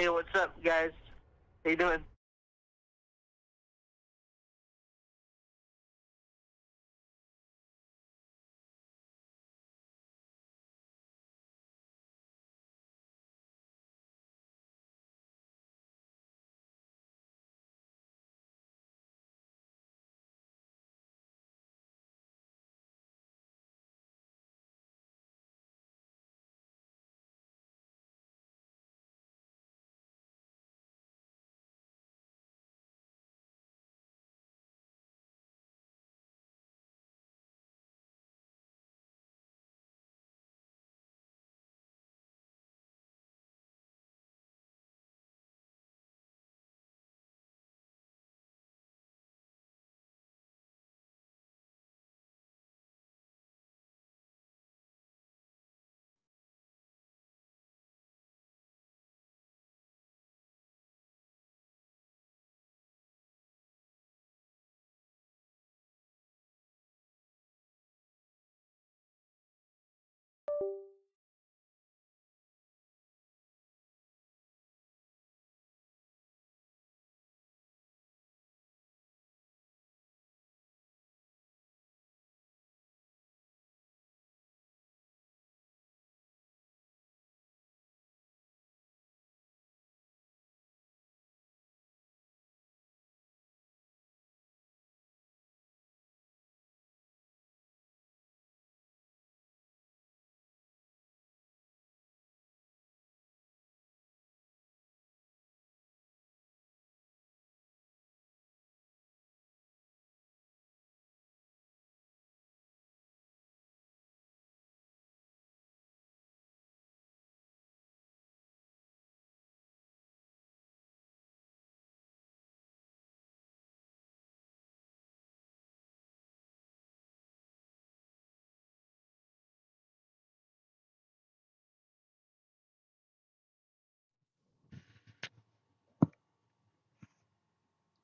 Hey, what's up, guys? How you doing?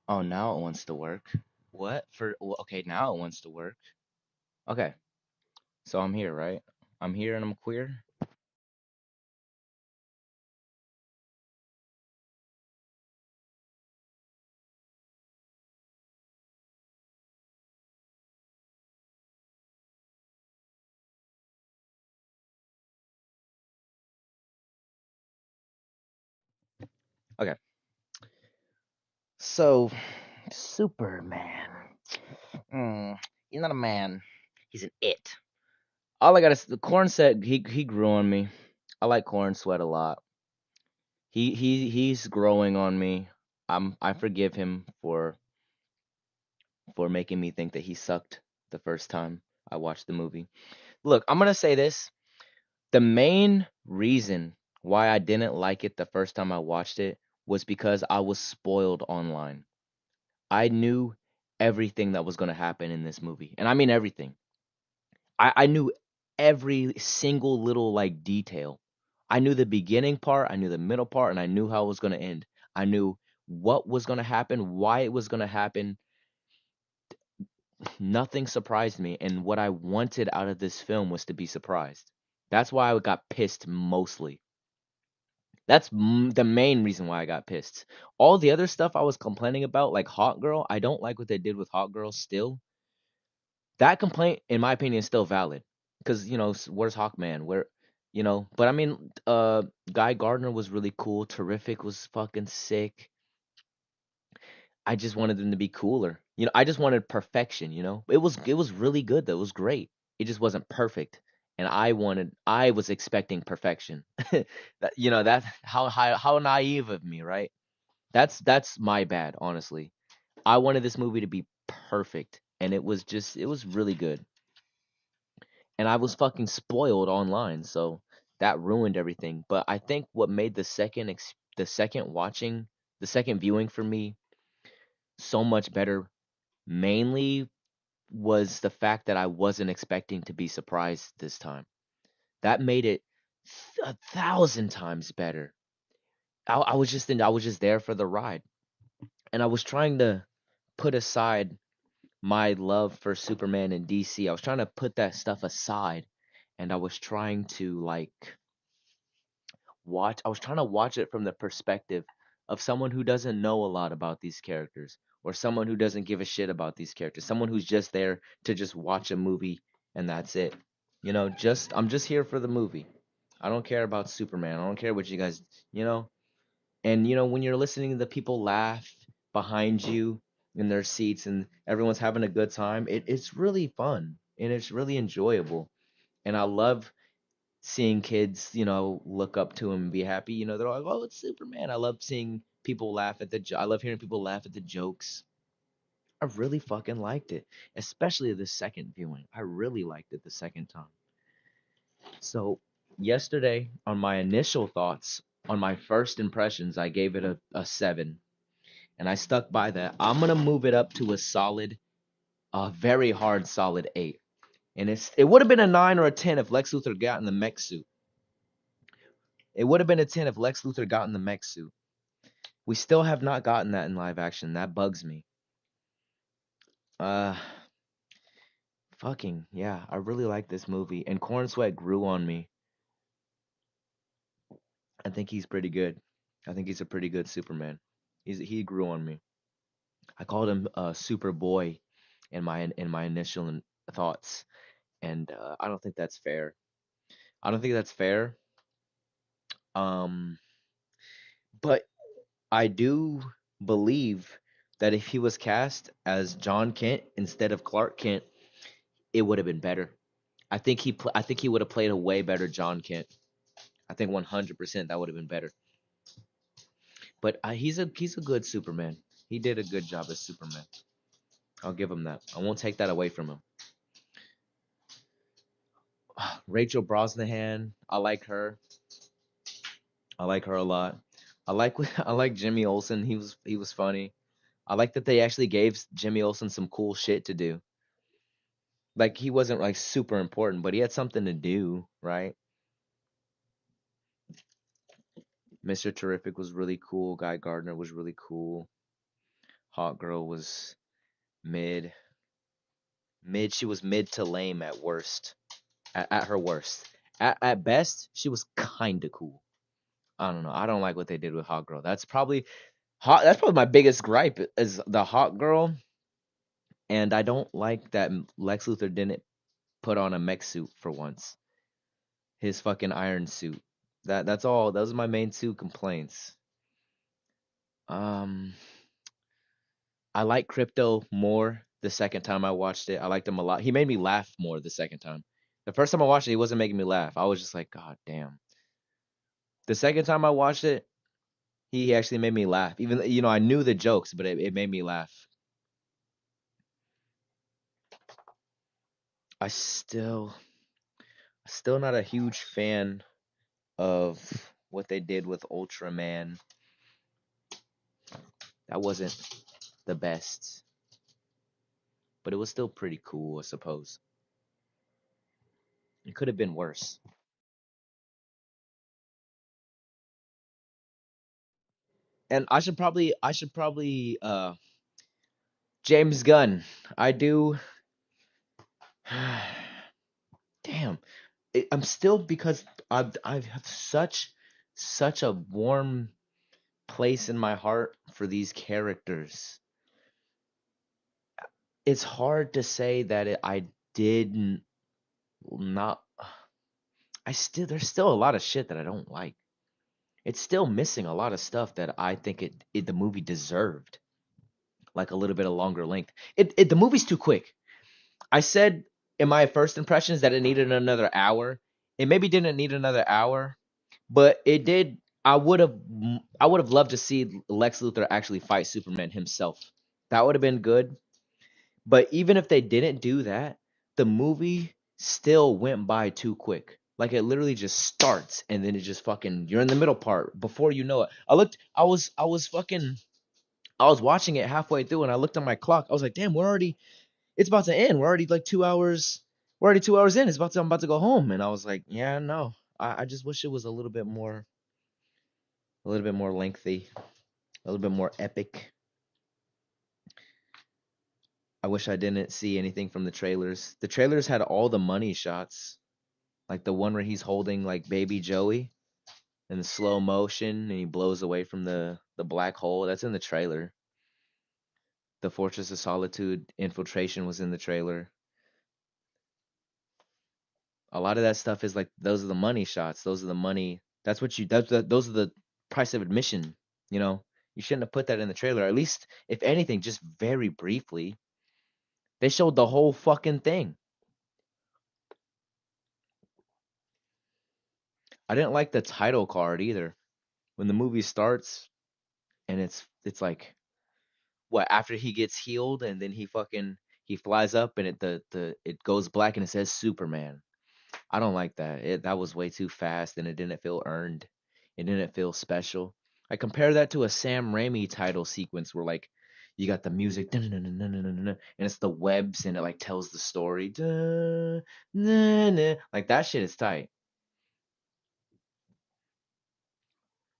Oh, now it wants to work. What? Okay, now it wants to work. Okay, so I'm here, right? I'm here and I'm queer. Okay, so Superman. He's not a man. He's an it. All I gotta the Corn said he grew on me. I like Corn Sweat a lot. He's growing on me. I forgive him for making me think that he sucked the first time I watched the movie. Look, I'm gonna say this. The main reason why I didn't like it the first time I watched it was because I was spoiled online. I knew everything that was going to happen in this movie. And I mean everything. I knew every single little like detail. I knew the beginning part, I knew the middle part, and I knew how it was going to end. I knew what was going to happen, why it was going to happen. Nothing surprised me. And what I wanted out of this film was to be surprised. That's why I got pissed mostly. That's the main reason why I got pissed. All the other stuff I was complaining about, like Hot Girl, I don't like what they did with Hot Girl still. That complaint, in my opinion, is still valid. Because, where's Hawkman? But I mean, Guy Gardner was really cool. Terrific was fucking sick. I just wanted them to be cooler. I just wanted perfection, It was really good though. It was great. It just wasn't perfect. And I was expecting perfection. That how naive of me, right? That's my bad, honestly. I wanted this movie to be perfect, and it was really good. And I was fucking spoiled online, so that ruined everything. But I think what made the second viewing for me so much better mainly was the fact that I wasn't expecting to be surprised this time. That made it 1,000 times better. I was just there for the ride, and I was trying to put aside my love for Superman and DC. I was trying to put that stuff aside, and I was trying to like I was trying to watch it from the perspective of someone who doesn't know a lot about these characters, or someone who doesn't give a shit about these characters, someone who's just there to just watch a movie and that's it. Just I'm just here for the movie. I don't care about Superman. I don't care what you guys, you know. And when you're listening to the people laugh behind you in their seats and everyone's having a good time, it's really fun and it's really enjoyable. And I love seeing kids, look up to him and be happy. They're like, "Oh, it's Superman." I love seeing people laugh at I love hearing people laugh at the jokes. I really fucking liked it, especially the second viewing. I really liked it the second time. So, yesterday, on my initial thoughts, on my first impressions, I gave it a 7, and I stuck by that. I'm gonna move it up to a very hard solid 8. And it would have been a 9 or a 10 if Lex Luthor got in the mech suit. It would have been a 10 if Lex Luthor got in the mech suit. We still have not gotten that in live action. That bugs me. Uh, Fucking yeah. I really like this movie, and Corn Sweat grew on me. I think he's pretty good. I think he's a pretty good Superman. He grew on me. I called him Superboy in my initial thoughts, and I don't think that's fair. I don't think that's fair. Um, but I do believe that if he was cast as John Kent instead of Clark Kent, it would have been better. I think he would have played a way better John Kent. I think 100% that would have been better. But he's a good Superman. He did a good job as Superman. I'll give him that. I won't take that away from him. Rachel Brosnahan, I like her. I like her a lot. I like I like Jimmy Olsen. He was funny. I like that they actually gave Jimmy Olsen some cool shit to do. Like he wasn't like super important, but he had something to do, right? Mr. Terrific was really cool. Guy Gardner was really cool. Hot Girl was mid. Mid, she was mid to lame at worst. At her worst. At best, she was kind of cool. I don't know. I don't like what they did with Hot Girl. That's probably my biggest gripe is the Hot Girl, and I don't like that Lex Luthor didn't put on a mech suit for once. His fucking iron suit. That's all. Those are my main two complaints. Um, I like Crypto more the second time I watched it. I liked him a lot. He made me laugh more the second time. The first time I watched it, he wasn't making me laugh. I was just like, God damn. The second time I watched it, he actually made me laugh. Even I knew the jokes, but it made me laugh. I still not a huge fan of what they did with Ultraman. That wasn't the best, but it was still pretty cool, I suppose. It could have been worse. And I should probably James Gunn. I do. Damn. I'm still, because I have such a warm place in my heart for these characters. It's hard to say that I didn't not. There's still a lot of shit that I don't like. It's still missing a lot of stuff that I think the movie deserved, like a little bit of longer length. The movie's too quick. I said in my first impressions that it needed another hour. It maybe didn't need another hour, but it did. I would have loved to see Lex Luthor actually fight Superman himself. That would have been good. But even if they didn't do that, the movie still went by too quick. Like it literally just starts and then it just fucking you're in the middle part before you know it. I was watching it halfway through and I looked at my clock. I was like, damn, it's about to end. We're already like 2 hours. We're already 2 hours in. I'm about to go home. And I was like, yeah, no. I just wish it was a little bit more lengthy, a little bit more epic. I wish I didn't see anything from the trailers. The trailers had all the money shots, like the one where he's holding like baby Joey. in slow motion, and he blows away from the black hole. That's in the trailer. The Fortress of Solitude infiltration was in the trailer. A lot of that stuff is like those are the money shots. Those are the money. That's what you. Those are the price of admission. You know, you shouldn't have put that in the trailer. At least, if anything, just very briefly. They showed the whole fucking thing. I didn't like the title card either. When the movie starts and it's like what after he gets healed and then he flies up and it goes black and it says Superman. I don't like that. That was way too fast and it didn't feel earned. It didn't feel special. I compare that to a Sam Raimi title sequence where like you got the music and it's the webs and it like tells the story. Like that shit is tight.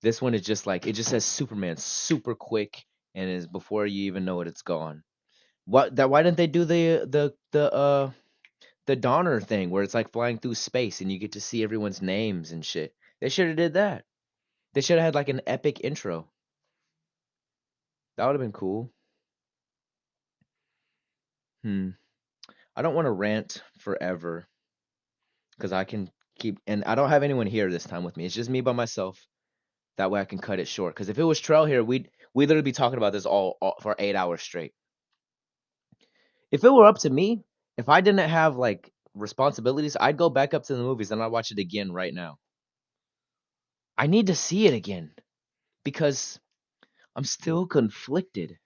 This one is just like it just says Superman super quick and is before you even know it, it's gone. Why didn't they do the Donner thing where it's like flying through space and you get to see everyone's names and shit? They should have did that. They should have had like an epic intro. That would have been cool. Hmm. I don't want to rant forever because I can keep and I don't have anyone here this time with me. It's just me by myself. That way I can cut it short. Because if it was Trell here, we'd literally be talking about this all for 8 hours straight. If it were up to me, if I didn't have like responsibilities, I'd go back up to the movies and I'd watch it again right now. I need to see it again because I'm still conflicted.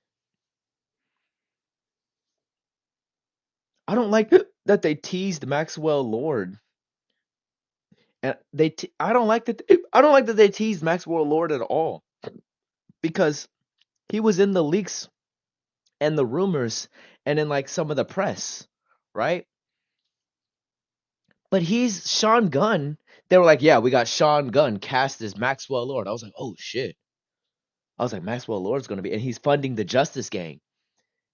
I don't like that they teased Maxwell Lord, and I don't like that. I don't like that they teased Maxwell Lord at all because he was in the leaks and the rumors and in like some of the press, right? But he's Sean Gunn. They were like, yeah, we got Sean Gunn cast as Maxwell Lord. I was like, oh shit. I was like, Maxwell Lord's gonna be, and he's funding the Justice Gang.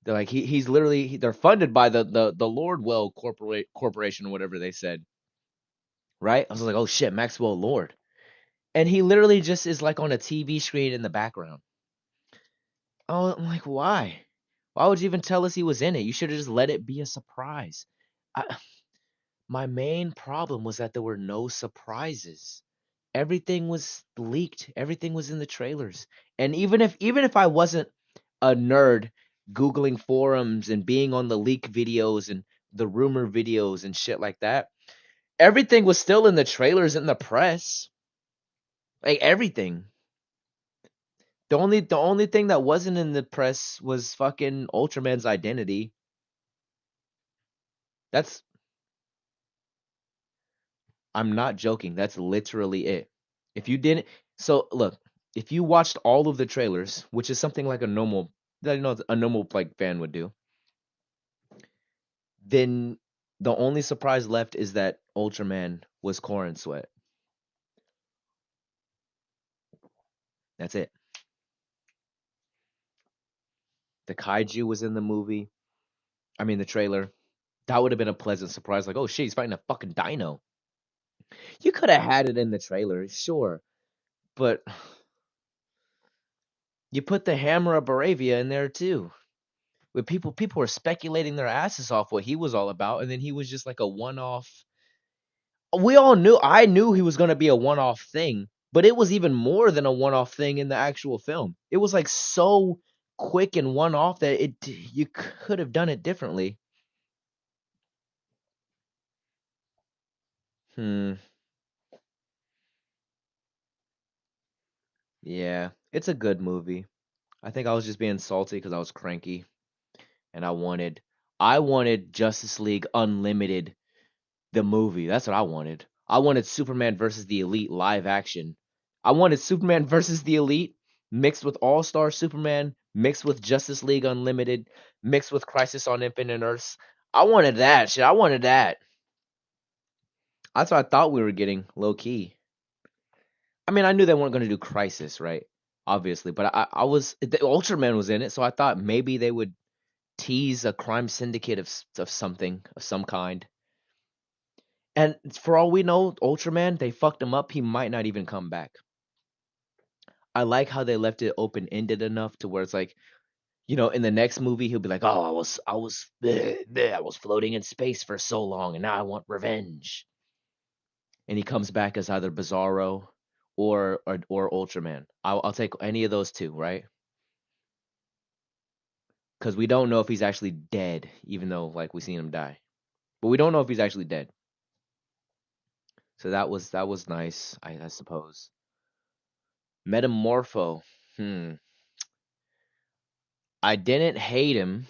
They're like, he's literally, they're funded by the Lordwell Corporation or whatever they said, right? I was like, oh shit, Maxwell Lord, and he literally just is like on a TV screen in the background. Oh, I'm like, why? Why would you even tell us he was in it? You should have just let it be a surprise. I, my main problem was that there were no surprises. Everything was leaked. Everything was in the trailers. And even if I wasn't a nerd googling forums and being on the leak videos and the rumor videos and shit like that, everything was still in the trailers and the press. Like everything. The only thing that wasn't in the press was fucking Ultraman's identity. That's I'm not joking. That's literally it. If you didn't, so look, if you watched all of the trailers, which is something like a normal, that a normal like fan would do, then the only surprise left is that Ultraman was Corrin Sweat. That's it. The kaiju was in the movie. I mean, the trailer. That would have been a pleasant surprise. Like, oh shit, he's fighting a fucking dino. You could have had it in the trailer, sure, but you put the Hammer of Baravia in there too. With people were speculating their asses off what he was all about, and then he was just like a one-off. We all knew, I knew he was going to be a one-off thing, but it was even more than a one-off thing in the actual film. It was like so quick and one-off that you could have done it differently. Hmm. Yeah, it's a good movie. I think I was just being salty because I was cranky and I wanted Justice League Unlimited, the movie. That's what I wanted. I wanted Superman versus the Elite live action. I wanted Superman versus the Elite mixed with All Star Superman, mixed with Justice League Unlimited, mixed with Crisis on Infinite Earths. I wanted that shit. I wanted that. That's what I thought we were getting, low key. I mean, I knew they weren't going to do Crisis, right? Obviously, but the Ultraman was in it, so I thought maybe they would tease a crime syndicate of something of some kind. And for all we know, Ultraman, they fucked him up. He might not even come back. I like how they left it open ended enough to where it's like, in the next movie he'll be like, "Oh, I was floating in space for so long, and now I want revenge." And he comes back as either Bizarro or Ultraman. I'll take any of those two, right? Because we don't know if he's actually dead, even though like we seen him die, but we don't know if he's actually dead. So that was nice, I suppose. Metamorpho. Hmm. I didn't hate him.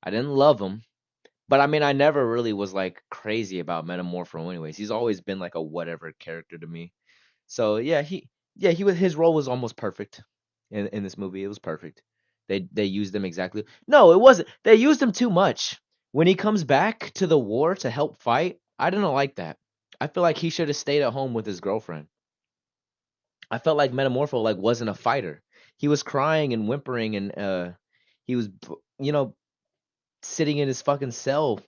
I didn't love him. But I mean, I never really was like crazy about Metamorpho anyways. He's always been like a whatever character to me. So he was his role was almost perfect in this movie. It was perfect. They used him exactly. No, it wasn't. They used him too much. When he comes back to the war to help fight, I didn't like that. I feel like he should have stayed at home with his girlfriend. I felt like Metamorpho like wasn't a fighter. He was crying and whimpering and he was you know sitting in his fucking cell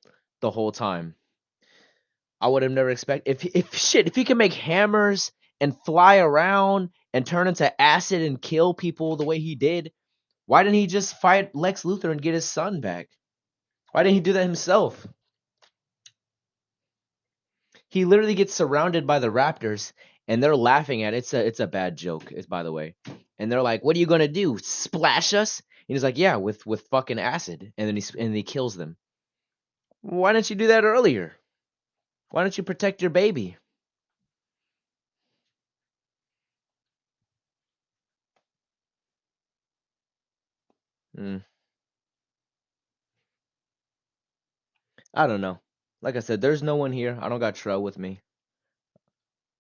the whole time. I would have never expected if he can make hammers and fly around and turn into acid and kill people the way he did, why didn't he just fight Lex Luthor and get his son back? Why didn't he do that himself? He literally gets surrounded by the Raptors and they're laughing at it. It's a bad joke, by the way. And they're like, "What are you gonna do? Splash us?" And he's like, "Yeah, with fucking acid." And then he kills them. Why didn't you do that earlier? Why don't you protect your baby? Mm, I don't know. Like I said, there's no one here. I don't got Trell with me.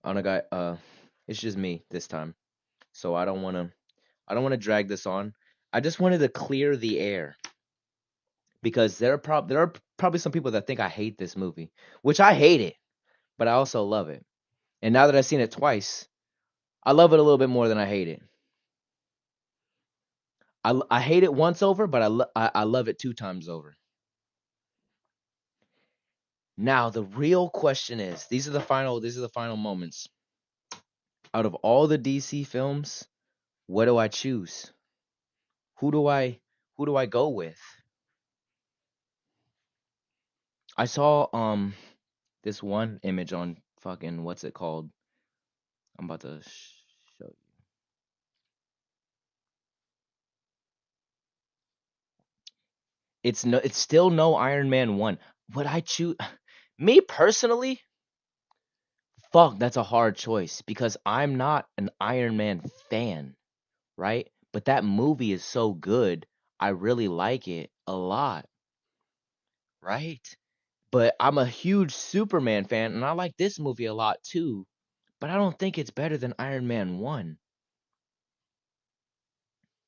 I don't got it's just me this time. So I don't wanna drag this on. I just wanted to clear the air because there are probably some people that think I hate this movie, which I hate it, but I also love it. And now that I've seen it twice, I love it a little bit more than I hate it. I hate it once over, but I love it two times over. Now the real question is, these are the final moments. Out of all the DC films, what do I choose? Who do I who do I go with? I saw this one image on fucking what's it called? I'm about to show you. It's still no Iron Man 1. Would I choose me personally? Fuck, that's a hard choice because I'm not an Iron Man fan, right? But that movie is so good. I really like it a lot, right? But I'm a huge Superman fan and I like this movie a lot too. But I don't think it's better than Iron Man 1.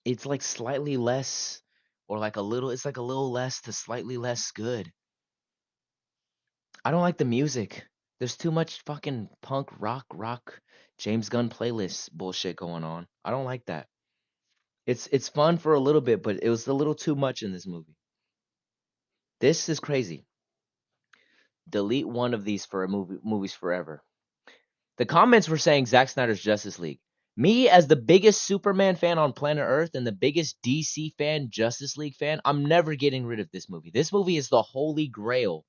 It's like slightly less or like a little it's like a little less to slightly less good. I don't like the music. There's too much fucking punk rock James Gunn playlist bullshit going on. I don't like that. It's fun for a little bit, but it was a little too much in this movie. This is crazy. Delete one of these for a movies forever. The comments were saying Zack Snyder's Justice League. Me, as the biggest Superman fan on planet Earth and the biggest DC fan, Justice League fan, I'm never getting rid of this movie. This movie is the holy grail.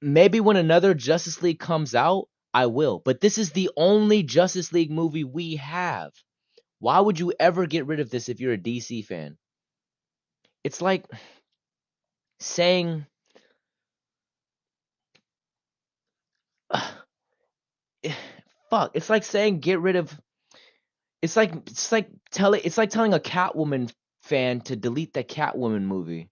Maybe when another Justice League comes out, I will. But this is the only Justice League movie we have. Why would you ever get rid of this if you're a DC fan? It's like saying fuck, it's like saying get rid of it's like telling a Catwoman fan to delete the Catwoman movie.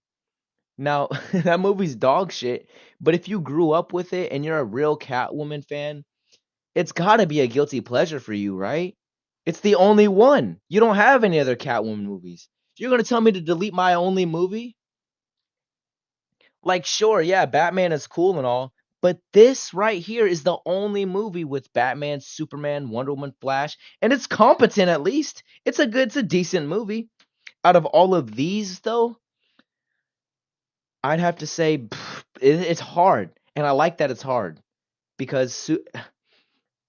Now, that movie's dog shit, but if you grew up with it and you're a real Catwoman fan, it's got to be a guilty pleasure for you, right? It's the only one. You don't have any other Catwoman movies. You're going to tell me to delete my only movie? Like, sure, yeah, Batman is cool and all, but this right here is the only movie with Batman, Superman, Wonder Woman, Flash, and it's competent at least. It's a decent movie. Out of all of these, though, I'd have to say it's hard, and I like that it's hard because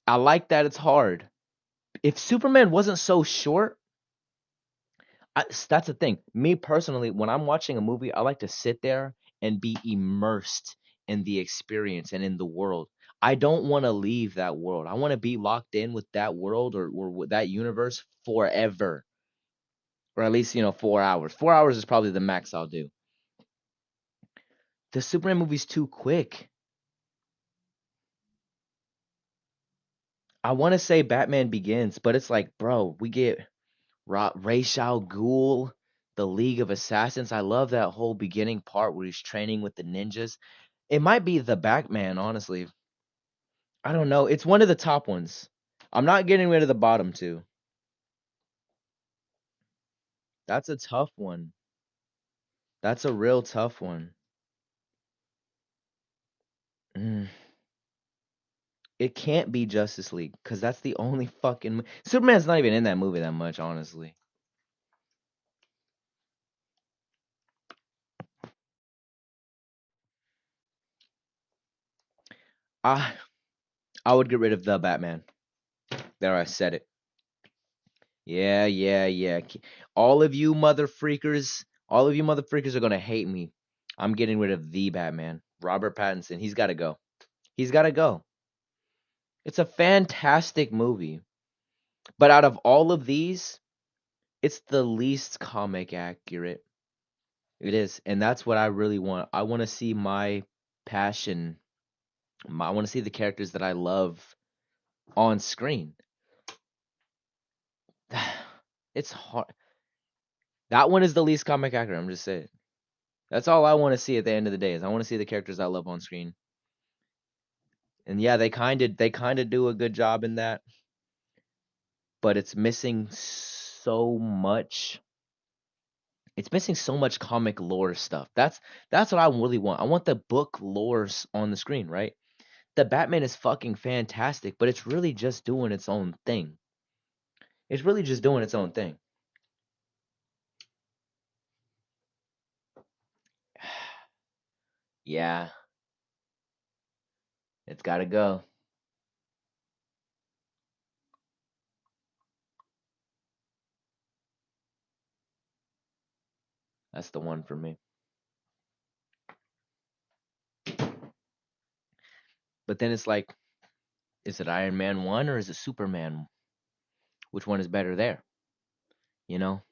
I like that it's hard. If Superman wasn't so short, that's the thing. Me personally, when I'm watching a movie, I like to sit there and be immersed in the experience and in the world. I don't want to leave that world. I want to be locked in with that world or with that universe forever, or at least 4 hours. 4 hours is probably the max I'll do. The Superman movie's too quick. I want to say Batman Begins, but it's like, bro, we get Ra's al Ghul, the League of Assassins. I love that whole beginning part where he's training with the ninjas. It might be the Batman, honestly. I don't know. It's one of the top ones. I'm not getting rid of the bottom two. That's a tough one. That's a real tough one. Mm. It can't be Justice League because that's the only fucking. Superman's not even in that movie that much, honestly. I I would get rid of the Batman. There, I said it. Yeah, yeah, yeah. All of you mother freakers are gonna hate me. I'm getting rid of the Batman. Robert Pattinson. He's gotta go. He's gotta go. It's a fantastic movie. But out of all of these, it's the least comic accurate. It is. And that's what I really want. I want to see my passion. I want to see the characters that I love on screen. It's hard. That one is the least comic accurate. I'm just saying. That's all I want to see at the end of the day is I want to see the characters I love on screen. And yeah, they kind of do a good job in that, but it's missing so much. It's missing so much comic lore stuff. That's what I really want. I want the book lores on the screen, right? The Batman is fucking fantastic, but it's really just doing its own thing. It's really just doing its own thing. Yeah, it's got to go. That's the one for me. But then it's like, is it Iron Man 1 or is it Superman? Which one is better there? You know?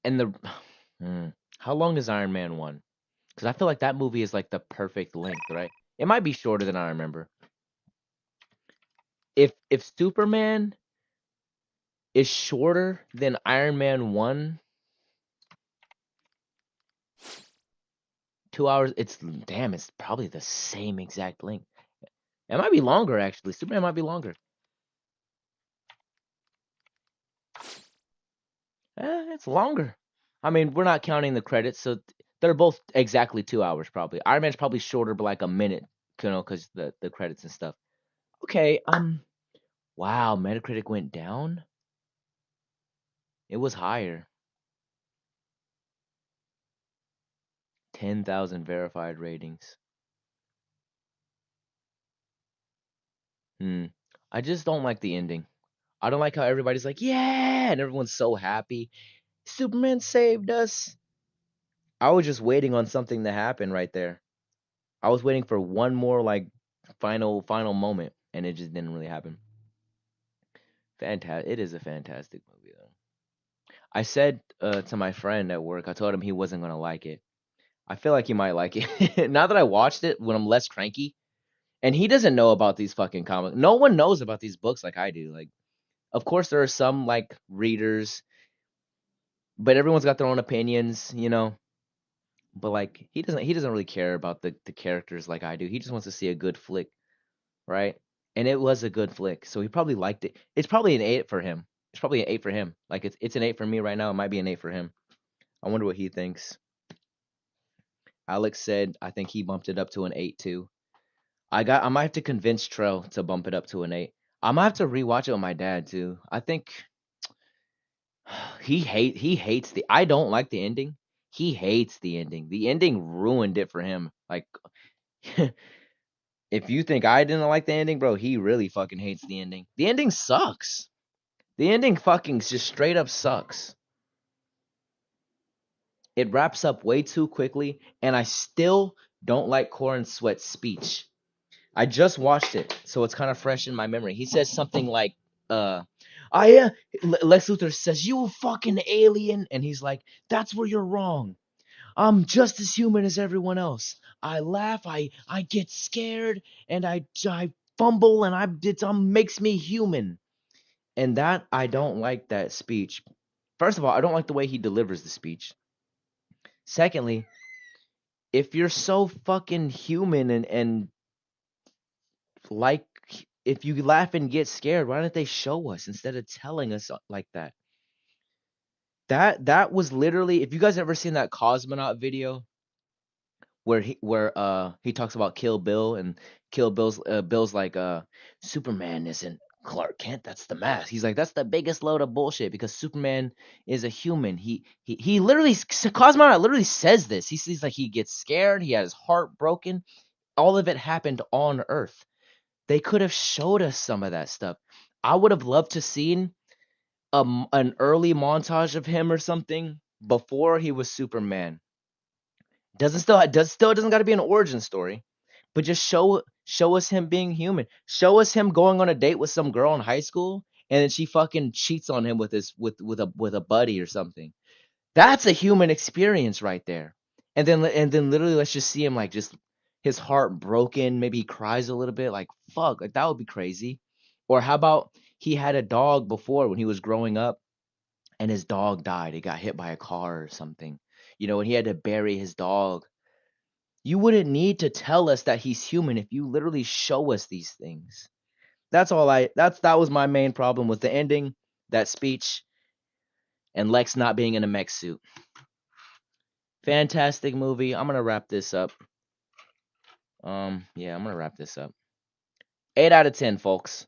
And the how long is Iron Man 1? Cuz I feel like that movie is like the perfect length, right? It might be shorter than I remember. If Superman is shorter than Iron Man 1, 2 hours, it's probably the same exact length. It might be longer actually. Superman might be longer. It's longer. I mean, we're not counting the credits, so they're both exactly 2 hours probably. Iron Man's probably shorter, but like a minute, because the credits and stuff. Okay. Wow, Metacritic went down. It was higher. 10,000 verified ratings. Hmm. I just don't like the ending. I don't like how everybody's like, yeah, and everyone's so happy. Superman saved us. I was just waiting on something to happen right there. I was waiting for one more like final moment, and it just didn't really happen. Fantastic! It is a fantastic movie though. I said to my friend at work, I told him he wasn't gonna like it. I feel like he might like it now that I watched it when I'm less cranky. And he doesn't know about these fucking comics. No one knows about these books like I do. Like, of course there are some like readers, but everyone's got their own opinions. But like he doesn't really care about the characters like I do. He just wants to see a good flick, right? And it was a good flick, so he probably liked it. It's probably an 8 for him. It's probably an 8 for him. Like it's an 8 for me right now. It might be an 8 for him. I wonder what he thinks. Alex said I think he bumped it up to an 8 too. I might have to convince Trell to bump it up to an 8. I might have to rewatch it with my dad too. I think he hates the I don't like the ending. He hates the ending. The ending ruined it for him. Like If you think I didn't like the ending, bro, he really fucking hates the ending. The ending sucks. The ending fucking just straight up sucks. It wraps up way too quickly, and I still don't like Corrin Sweat's speech. I just watched it, so it's kind of fresh in my memory. He says something like, I Lex Luthor says, "You fucking alien," and he's like, "That's where you're wrong. I'm just as human as everyone else. I laugh, I get scared, and I fumble, and it makes me human." And that I don't like that speech. First of all, I don't like the way he delivers the speech. Secondly, if you're so fucking human and like if you laugh and get scared, why don't they show us instead of telling us like that? That was literally, if you guys ever seen that Cosmonaut video where he talks about Kill Bill, and Bill's like, Superman isn't Clark Kent, that's the mask. He's like, that's the biggest load of bullshit because Superman is a human. He literally, Cosmonaut literally says this. He's like, he gets scared, he had his heart broken. All of it happened on Earth. They could have showed us some of that stuff. I would have loved to seen an early montage of him or something before he was Superman. Doesn't got to be an origin story, but just show us him being human. Show us him going on a date with some girl in high school, and then she fucking cheats on him with a buddy or something. That's a human experience right there. And then literally let's just see him like just his heart broken, maybe he cries a little bit, like fuck, like that would be crazy. Or how about he had a dog before when he was growing up and his dog died. He got hit by a car or something. And he had to bury his dog. You wouldn't need to tell us that he's human if you literally show us these things. That was my main problem with the ending, that speech, and Lex not being in a mech suit. Fantastic movie. I'm gonna wrap this up. Yeah, I'm gonna wrap this up. 8 out of 10, folks.